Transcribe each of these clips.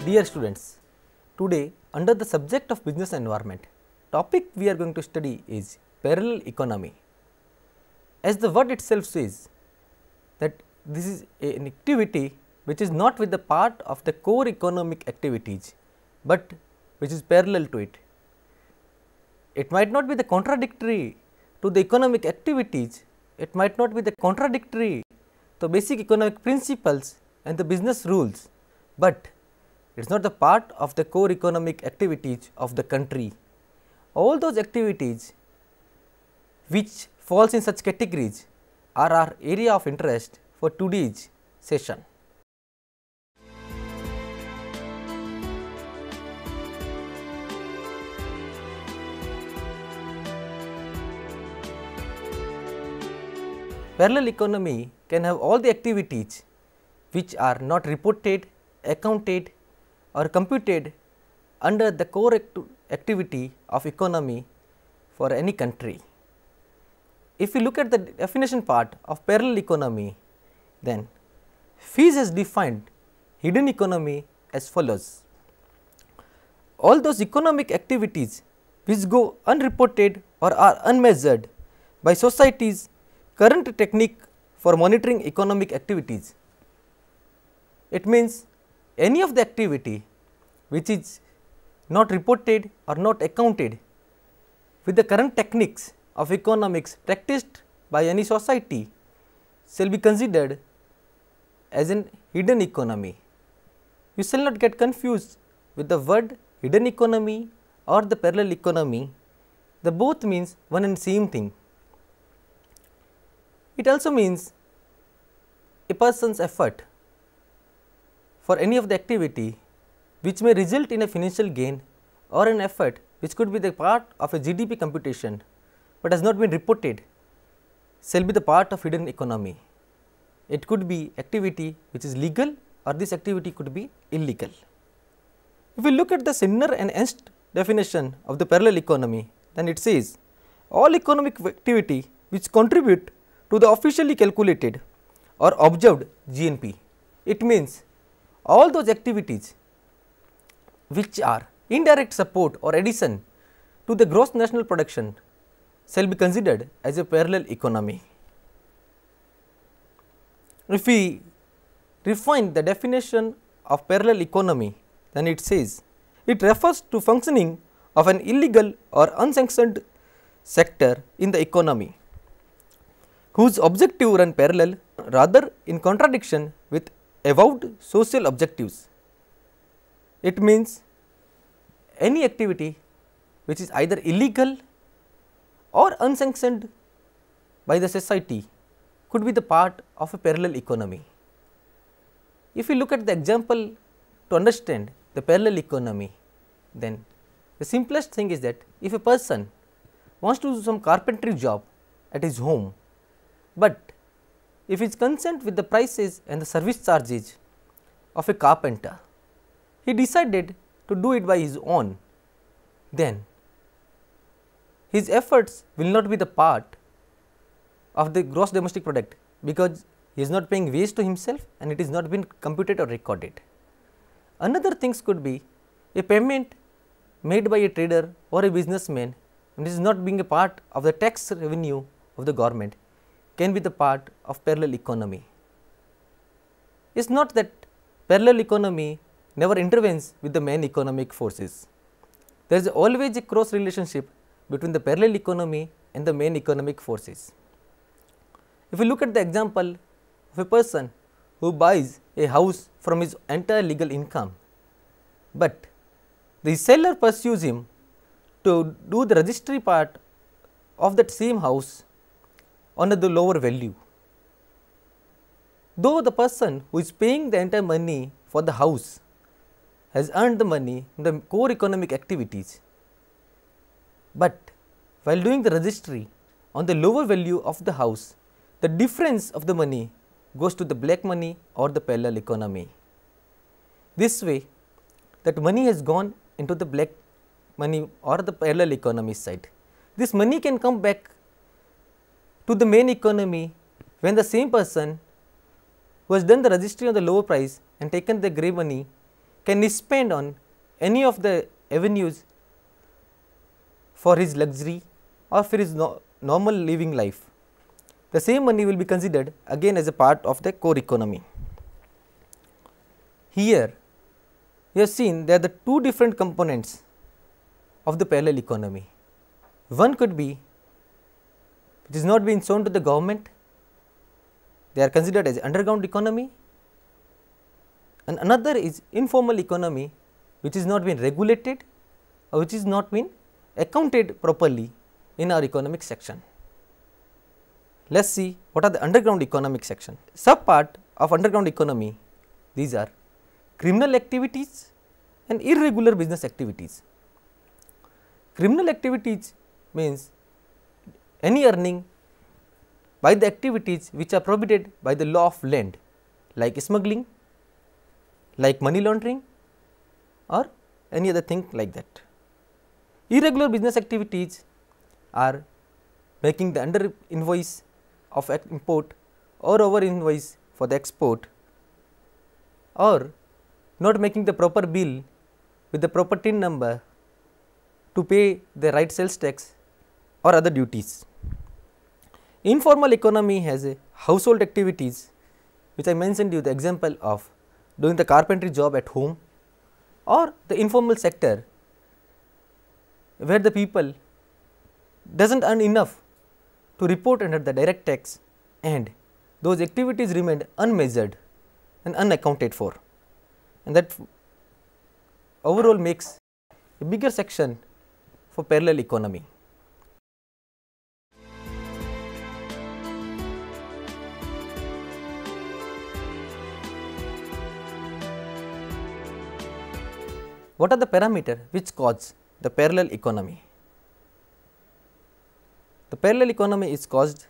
Dear students, today under the subject of business environment, topic we are going to study is parallel economy. As the word itself says that this is an activity which is not with the part of the core economic activities, but which is parallel to it. It might not be the contradictory to the economic activities, it might not be the contradictory to basic economic principles and the business rules, but it is not the part of the core economic activities of the country. All those activities which falls in such categories are our area of interest for today's session. Parallel economy can have all the activities which are not reported, accounted or computed under the core activity of economy for any country. If we look at the definition part of parallel economy, then Fees has defined hidden economy as follows: all those economic activities which go unreported or are unmeasured by society's current technique for monitoring economic activities. It means any of the activity which is not reported or not accounted with the current techniques of economics practiced by any society shall be considered as an hidden economy. You shall not get confused with the word hidden economy or the parallel economy, the both means one and same thing. It also means a person's effort for any of the activity which may result in a financial gain or an effort which could be the part of a GDP computation, but has not been reported shall be the part of hidden economy. It could be activity which is legal or this activity could be illegal. If we look at the Sinner and Ernst definition of the parallel economy, then it says all economic activity which contribute to the officially calculated or observed GNP. It means all those activities which are indirect support or addition to the gross national production shall be considered as a parallel economy. If we refine the definition of parallel economy, then it says it refers to functioning of an illegal or unsanctioned sector in the economy whose objective run parallel rather in contradiction with avowed social objectives. It means any activity which is either illegal or unsanctioned by the society could be the part of a parallel economy. If we look at the example to understand the parallel economy, then the simplest thing is that if a person wants to do some carpentry job at his home, but if he is concerned with the prices and the service charges of a carpenter, he decided to do it by his own, then his efforts will not be the part of the gross domestic product, because he is not paying wage to himself and it is not been computed or recorded. Another things could be a payment made by a trader or a businessman, and this is not being a part of the tax revenue of the government, can be the part of parallel economy. It is not that parallel economy never intervenes with the main economic forces. There is always a cross relationship between the parallel economy and the main economic forces. If we look at the example of a person who buys a house from his entire legal income, but the seller pursues him to do the registry part of that same house on the lower value. Though the person who is paying the entire money for the house has earned the money in the core economic activities, but while doing the registry on the lower value of the house, the difference of the money goes to the black money or the parallel economy. This way, that money has gone into the black money or the parallel economy side. This money can come back to the main economy when the same person who has done the registry on the lower price and taken the grey money can spend on any of the avenues for his luxury or for his normal living life, the same money will be considered again as a part of the core economy. Here we have seen there are the two different components of the parallel economy. One could be which is not being shown to the government, they are considered as underground economy, and another is informal economy which is not been regulated or which is not been accounted properly in our economic section. Let us see what are the underground economic section. Sub part of underground economy, these are criminal activities and irregular business activities. Criminal activities means any earning by the activities which are prohibited by the law of land, like smuggling, like money laundering or any other thing like that. Irregular business activities are making the under invoice of import or over invoice for the export, or not making the proper bill with the proper TIN number to pay the right sales tax or other duties. Informal economy has a household activities which I mentioned you the example of doing the carpentry job at home, or the informal sector where the people does not earn enough to report under the direct tax and those activities remained unmeasured and unaccounted for, and that overall makes a bigger section for parallel economy. What are the parameters which cause the parallel economy? The parallel economy is caused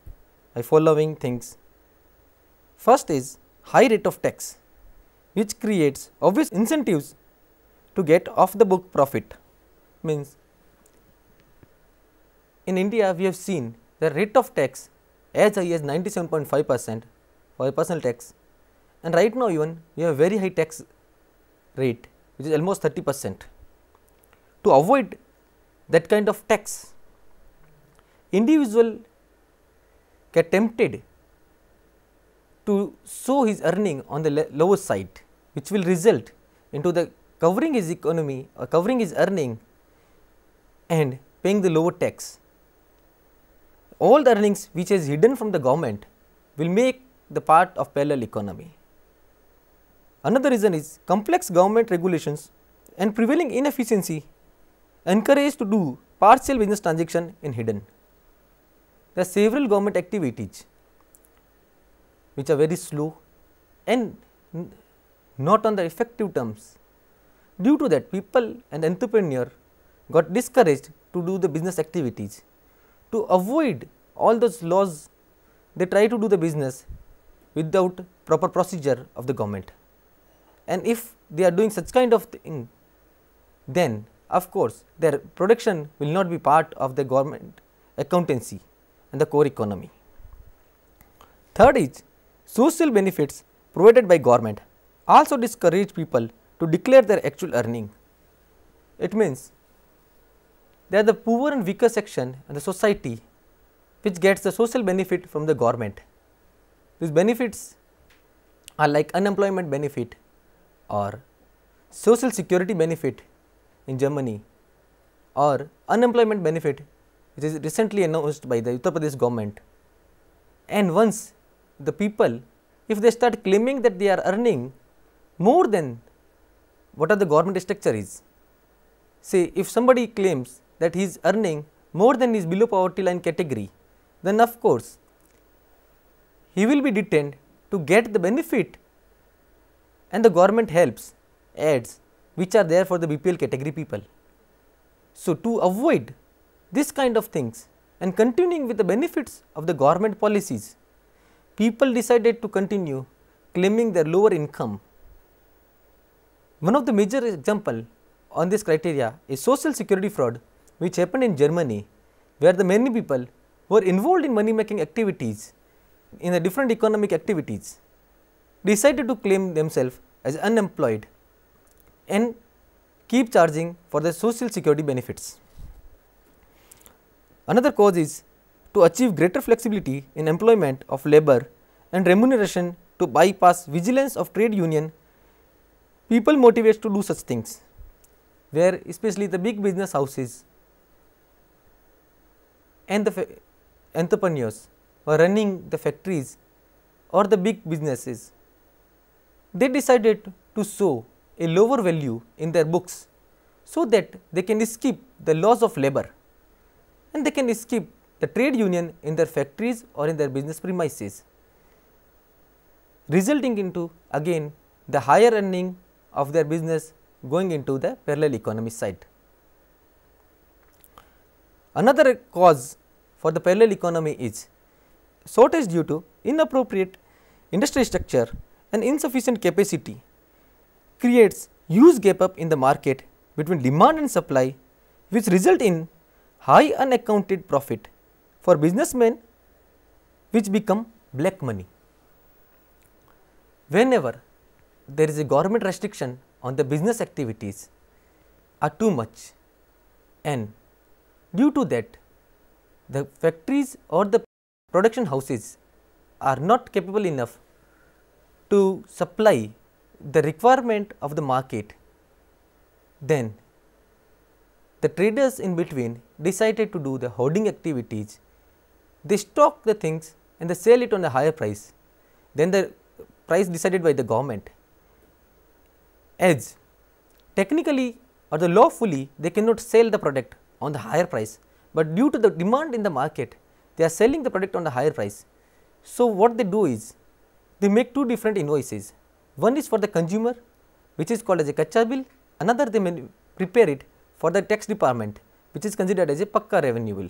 by following things. First is high rate of tax, which creates obvious incentives to get off the book profit. Means in India we have seen the rate of tax as high as 97.5% for personal tax, and right now even we have very high tax rate which is almost 30%. To avoid that kind of tax, individual get tempted to show his earning on the lower side, which will result into the covering his economy or covering his earning and paying the lower tax. All the earnings which is hidden from the government will make the part of parallel economy. Another reason is complex government regulations and prevailing inefficiency encourage to do partial business transaction in hidden. There are several government activities which are very slow and not on the effective terms. Due to that, people and entrepreneur got discouraged to do the business activities. To avoid all those laws, they try to do the business without proper procedure of the government. And if they are doing such kind of thing, then of course their production will not be part of the government accountancy and the core economy. Third is social benefits provided by government also discourage people to declare their actual earning. It means they are the poor and weaker section in the society which gets the social benefit from the government. These benefits are like unemployment benefit or social security benefit in Germany, or unemployment benefit which is recently announced by the Uttar Pradesh government. And once the people, if they start claiming that they are earning more than what are the government structure is, say if somebody claims that he is earning more than his below poverty line category, then of course he will be detained to get the benefit and the government helps aids which are there for the BPL category people. So, to avoid this kind of things and continuing with the benefits of the government policies, people decided to continue claiming their lower income. One of the major example on this criteria is social security fraud, which happened in Germany, where the many people who were involved in money making activities in the different economic activities decided to claim themselves as unemployed and keep charging for the social security benefits. Another cause is to achieve greater flexibility in employment of labor and remuneration to bypass vigilance of trade union. People motivated to do such things, where especially the big business houses and the entrepreneurs who are running the factories or the big businesses, they decided to show a lower value in their books, so that they can skip the laws of labor and they can skip the trade union in their factories or in their business premises, resulting into again the higher earning of their business going into the parallel economy side. Another cause for the parallel economy is shortage due to inappropriate industry structure and insufficient capacity creates huge gap up in the market between demand and supply, which result in high unaccounted profit for businessmen, which become black money. Whenever there is a government restriction on the business activities are too much, and due to that the factories or the production houses are not capable enough to supply the requirement of the market, then the traders in between decided to do the hoarding activities. They stock the things and they sell it on a higher price than the price decided by the government, as technically or the lawfully they cannot sell the product on the higher price, but due to the demand in the market they are selling the product on the higher price. So, what they do is they make two different invoices. One is for the consumer, which is called as a kacha bill, another they may prepare it for the tax department, which is considered as a pakka revenue bill.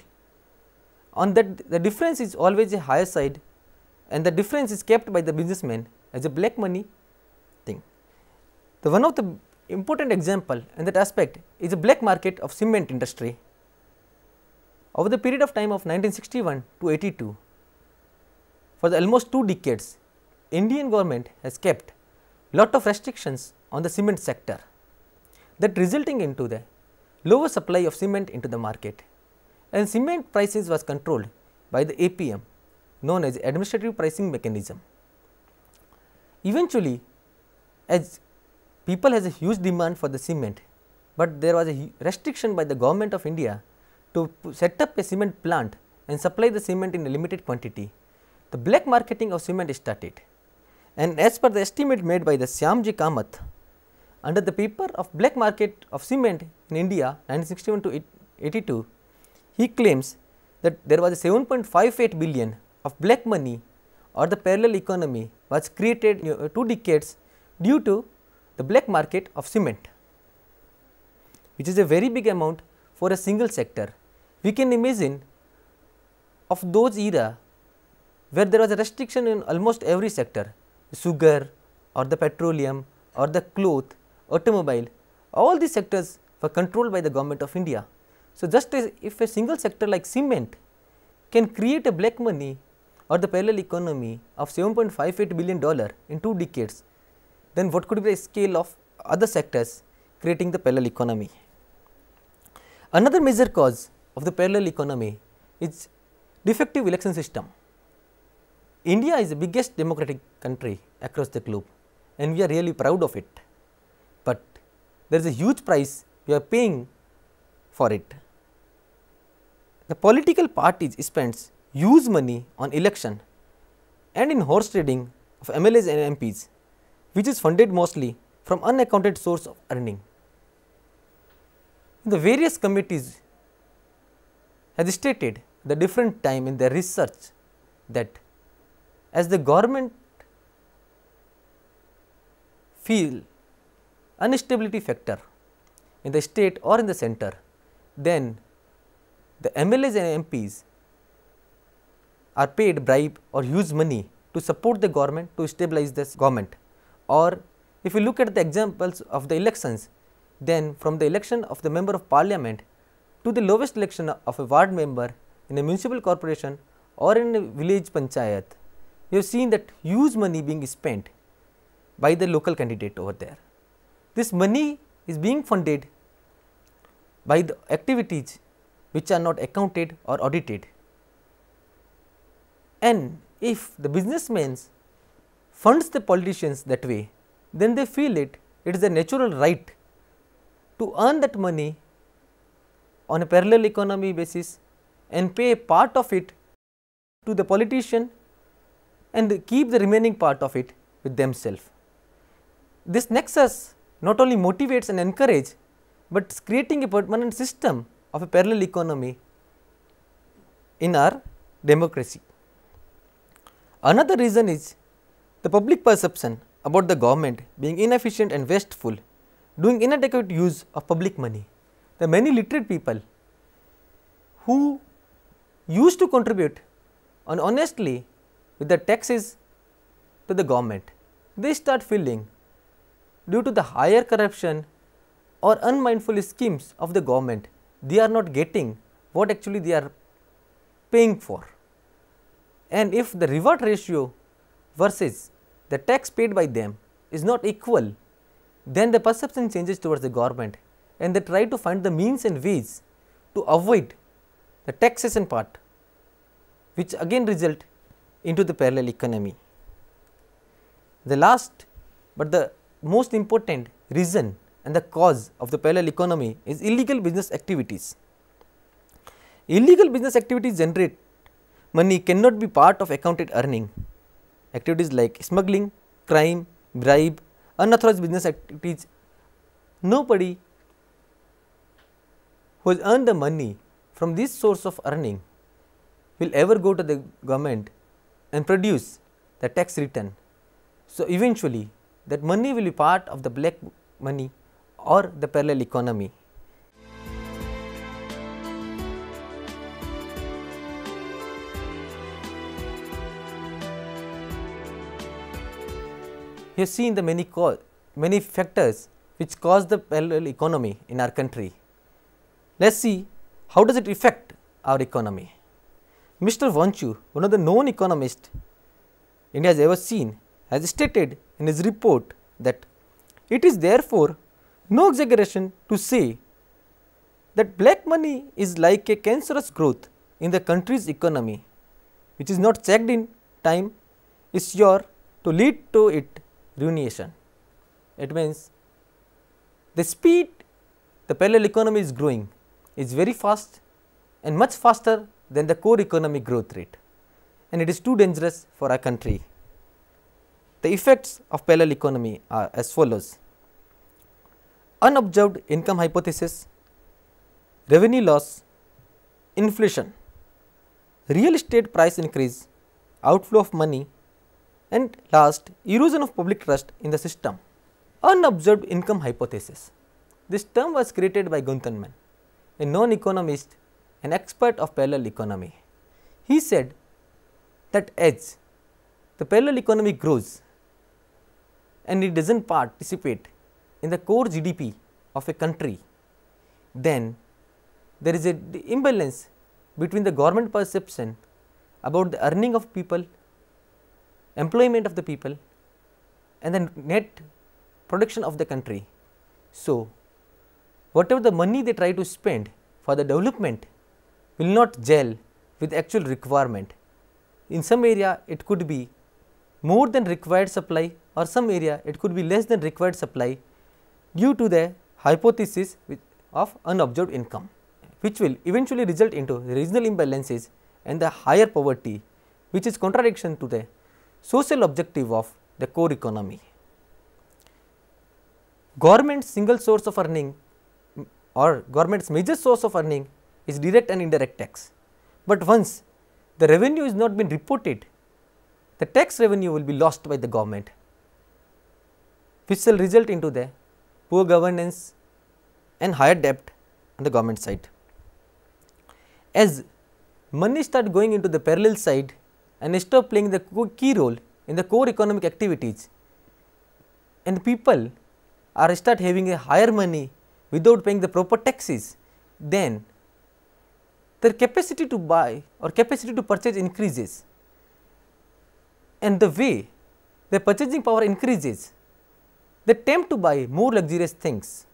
On that the difference is always a higher side, and the difference is kept by the businessman as a black money thing. The one of the important example in that aspect is a black market of cement industry. Over the period of time of 1961 to 82, for the almost 2 decades, Indian government has kept lot of restrictions on the cement sector, that resulting into the lower supply of cement into the market, and cement prices was controlled by the APM, known as administrative pricing mechanism. Eventually, as people has a huge demand for the cement, but there was a restriction by the government of India to set up a cement plant and supply the cement in a limited quantity, the black marketing of cement started. And as per the estimate made by the Shyamji Kamath, under the paper of black market of cement in India 1961 to 82, he claims that there was a 7.58 billion of black money or the parallel economy was created in 2 decades due to the black market of cement, which is a very big amount for a single sector. We can imagine of those era where there was a restriction in almost every sector, sugar or the petroleum or the cloth, automobile, all these sectors were controlled by the government of India. So, just as if a single sector like cement can create a black money or the parallel economy of $7.58 billion in 2 decades, then what could be the scale of other sectors creating the parallel economy? Another major cause of the parallel economy is defective election system. India is the biggest democratic country across the globe, and we are really proud of it, but there is a huge price we are paying for it. The political parties spends huge money on election and in horse trading of MLAs and MPs, which is funded mostly from unaccounted source of earning. The various committees has stated the different time in their research that as the government feel instability factor in the state or in the center, then the MLAs and MPs are paid bribe or huge money to support the government to stabilize this government. Or if you look at the examples of the elections, then from the election of the member of parliament to the lowest election of a ward member in a municipal corporation or in a village panchayat, we have seen that huge money being spent by the local candidate over there. This money is being funded by the activities which are not accounted or audited. And if the businessmen funds the politicians that way, then they feel it is a natural right to earn that money on a parallel economy basis and pay a part of it to the politician and keep the remaining part of it with themselves. This nexus not only motivates and encourages, but is creating a permanent system of a parallel economy in our democracy. Another reason is the public perception about the government being inefficient and wasteful, doing inadequate use of public money. The many literate people who used to contribute honestly with the taxes to the government, they start feeling due to the higher corruption or unmindful schemes of the government, they are not getting what actually they are paying for. And if the reward ratio versus the tax paid by them is not equal, then the perception changes towards the government and they try to find the means and ways to avoid the taxation part, which again result into the parallel economy. The last but the most important reason and the cause of the parallel economy is illegal business activities. Illegal business activities generate money cannot be part of accounted earning. Activities like smuggling, crime, bribe, unauthorized business activities, nobody who has earned the money from this source of earning will ever go to the government and produce the tax return. So, eventually that money will be part of the black money or the parallel economy. You have seen the many factors which cause the parallel economy in our country. Let us see how does it affect our economy. Mr. Vanchu, one of the known economists India has ever seen, has stated in his report that it is therefore no exaggeration to say that black money is like a cancerous growth in the country's economy, which is not checked in time, is sure to lead to its ruination. It means the speed the parallel economy is growing is very fast and much faster than the core economic growth rate, and it is too dangerous for our country. The effects of parallel economy are as follows: unobserved income hypothesis, revenue loss, inflation, real estate price increase, outflow of money, and last, erosion of public trust in the system. Unobserved income hypothesis. This term was created by Guntherman, a known economist and expert of parallel economy. He said that as the parallel economy grows and it does not participate in the core GDP of a country, then there is an imbalance between the government perception about the earning of people, employment of the people, and the net production of the country. So, whatever the money they try to spend for the development will not gel with actual requirement. In some area it could be more than required supply, or some area it could be less than required supply due to the hypothesis of unobserved income, which will eventually result into regional imbalances and the higher poverty, which is contradiction to the social objective of the core economy. Government's single source of earning or government's major source of earning is direct and indirect tax, but once the revenue is not been reported, the tax revenue will be lost by the government, which will result into the poor governance and higher debt on the government side. As money start going into the parallel side and stop playing the key role in the core economic activities, and people are start having a higher money without paying the proper taxes, then their capacity to buy or capacity to purchase increases, and the way the purchasing power increases, they tempt to buy more luxurious things,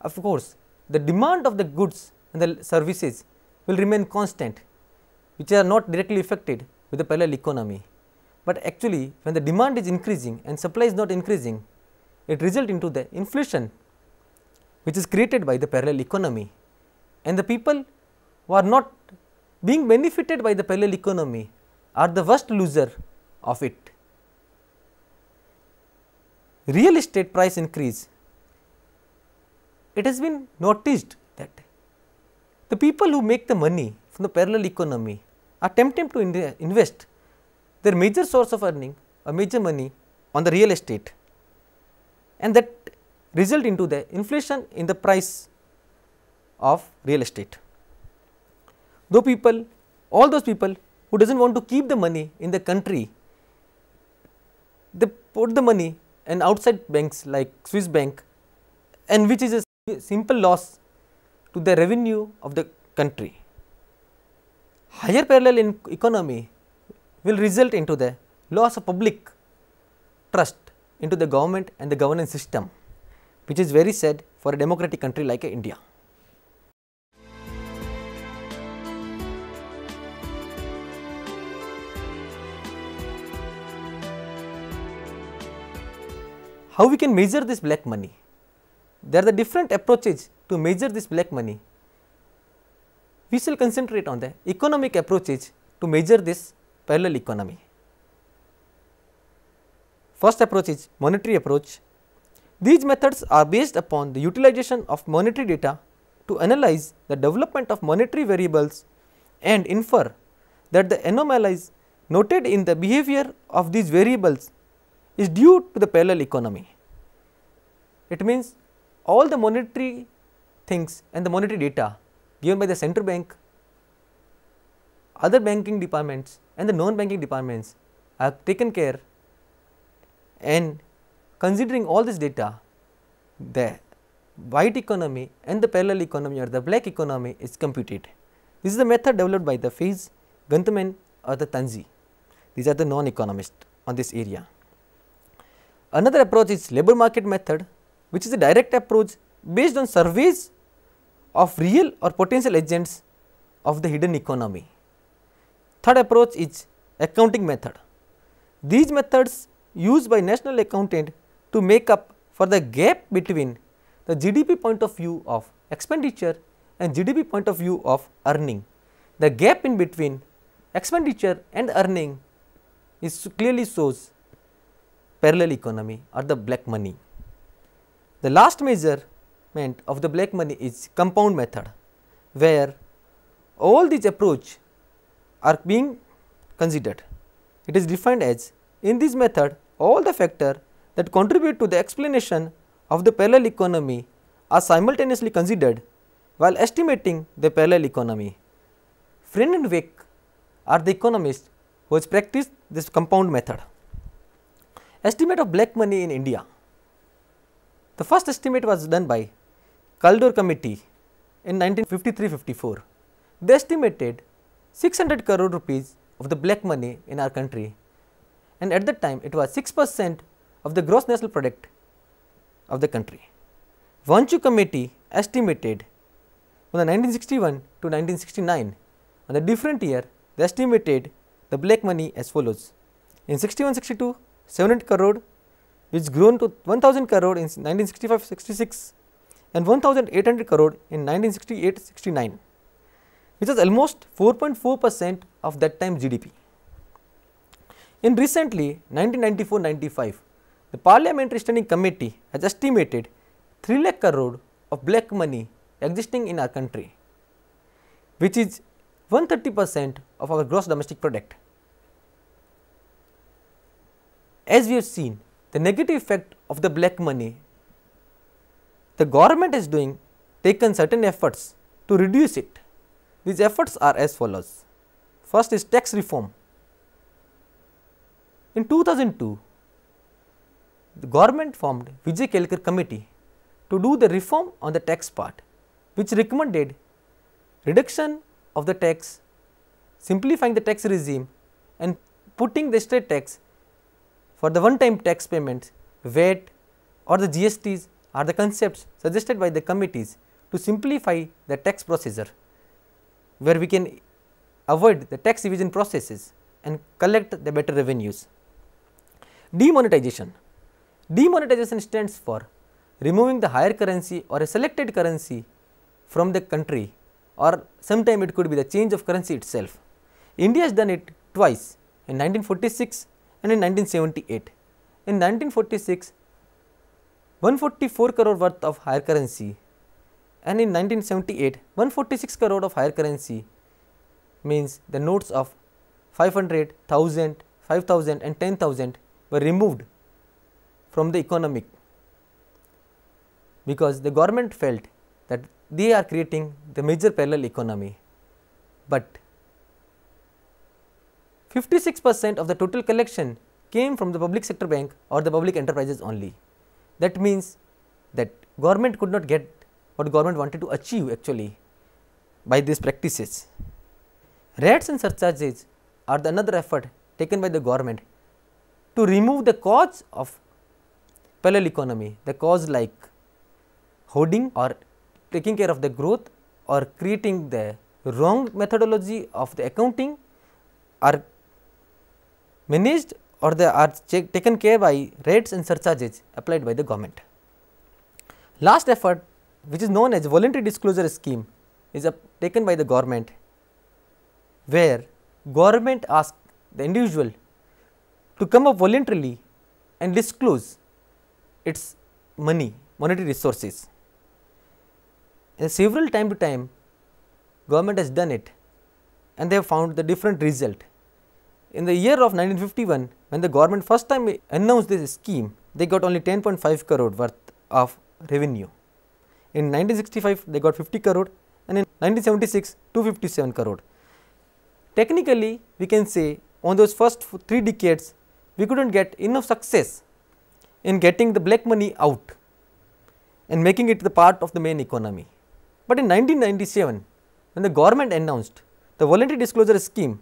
of course, the demand of the goods and the services will remain constant, which are not directly affected with the parallel economy. But actually, when the demand is increasing and supply is not increasing, it results into the inflation which is created by the parallel economy, and the people who are not being benefited by the parallel economy are the worst loser of it. Real estate price increase. It has been noticed that the people who make the money from the parallel economy are tempted to invest their major source of earning or major money on the real estate, and that result into the inflation in the price of real estate. All those people who doesn't want to keep the money in the country, they put the money in outside banks like Swiss bank, and which is a simple loss to the revenue of the country. Higher parallel economy will result into the loss of public trust into the government and the governance system, which is very sad for a democratic country like India. How we can measure this black money? There are the different approaches to measure this black money. We shall concentrate on the economic approaches to measure this parallel economy. First approach is monetary approach. These methods are based upon the utilization of monetary data to analyze the development of monetary variables and infer that the anomalies noted in the behavior of these variables is due to the parallel economy. It means all the monetary things and the monetary data given by the central bank, other banking departments and the non-banking departments are taken care, and considering all this data, the white economy and the parallel economy or the black economy is computed. This is the method developed by the Faiz, Gantaman or the Tanzi. These are the non-economists on this area. Another approach is labor market method, which is a direct approach based on surveys of real or potential agents of the hidden economy. Third approach is accounting method. These methods used by national accountant to make up for the gap between the GDP point of view of expenditure and GDP point of view of earning. The gap in between expenditure and earning is clearly shows parallel economy or the black money. The last measurement of the black money is compound method, where all these approach are being considered. It is defined as, in this method all the factors that contribute to the explanation of the parallel economy are simultaneously considered while estimating the parallel economy. Friend and Weck are the economists who has practiced this compound method. Estimate of black money in India. The first estimate was done by Kaldor committee in 1953-54. They estimated 600 crore rupees of the black money in our country, and at that time it was 6% of the gross national product of the country. Vanchu committee estimated from the 1961 to 1969, on the different year they estimated the black money as follows. In 61-62, 700 crore, which grown to 1000 crore in 1965-66 and 1800 crore in 1968-69, which was almost 4.4% of that time GDP. In recently 1994-95, the Parliamentary Standing Committee has estimated 3 lakh crore of black money existing in our country, which is 130% of our gross domestic product. As we have seen the negative effect of the black money, the government is taken certain efforts to reduce it. These efforts are as follows. First is tax reform. In 2002, the government formed Vijay Kelkar committee to do the reform on the tax part, which recommended reduction of the tax, simplifying the tax regime and putting the state tax for the one time tax payments, VAT or the GSTs are the concepts suggested by the committees to simplify the tax procedure, where we can avoid the tax evasion processes and collect the better revenues. Demonetization. Demonetization stands for removing the higher currency or a selected currency from the country, or sometime it could be the change of currency itself. India has done it twice, in 1946 and in 1978. In 1946, 144 crore worth of higher currency, and in 1978, 146 crore of higher currency, means the notes of 500, 1000, 5000 and 10,000 were removed from the economic, because the government felt that they are creating the major parallel economy, but 56% of the total collection came from the public sector bank or the public enterprises only. That means that government could not get what government wanted to achieve actually by these practices. Rates and surcharges are the another effort taken by the government to remove the cause of parallel economy, the cause like hoarding or taking care of the growth or creating the wrong methodology of the accounting are managed or they are taken care by rates and surcharges applied by the government. Last effort, which is known as voluntary disclosure scheme, is taken by the government, where government asks the individual to come up voluntarily and disclose its monetary resources. And several time to time government has done it and they have found the different result. In the year of 1951, when the government first time announced this scheme, they got only 10.5 crore worth of revenue. In 1965, they got 50 crore and in 1976, 257 crore. Technically, we can say on those first 3 decades, we could not get enough success in getting the black money out and making it the part of the main economy. But in 1997, when the government announced the voluntary disclosure scheme,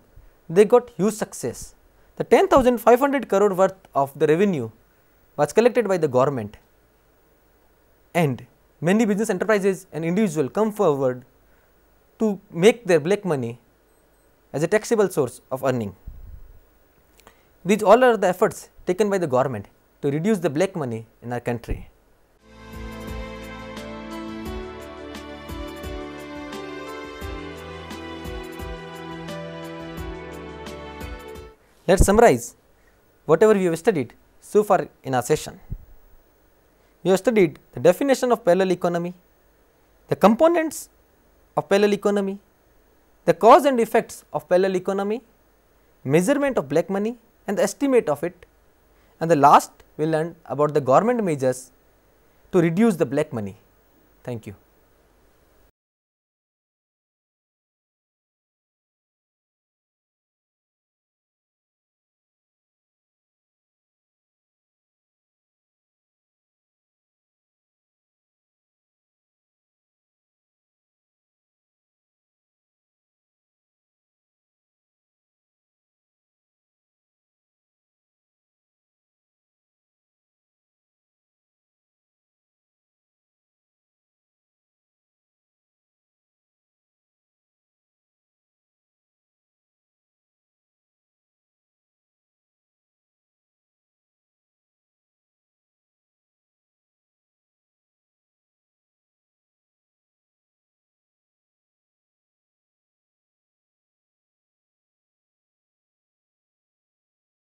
they got huge success. The 10,500 crore worth of the revenue was collected by the government, and many business enterprises and individuals come forward to make their black money as a taxable source of earning. These all are the efforts taken by the government to reduce the black money in our country. Let us summarize whatever we have studied so far in our session. We have studied the definition of parallel economy, the components of parallel economy, the cause and effects of parallel economy, measurement of black money and the estimate of it, and the last we learned about the government measures to reduce the black money. Thank you.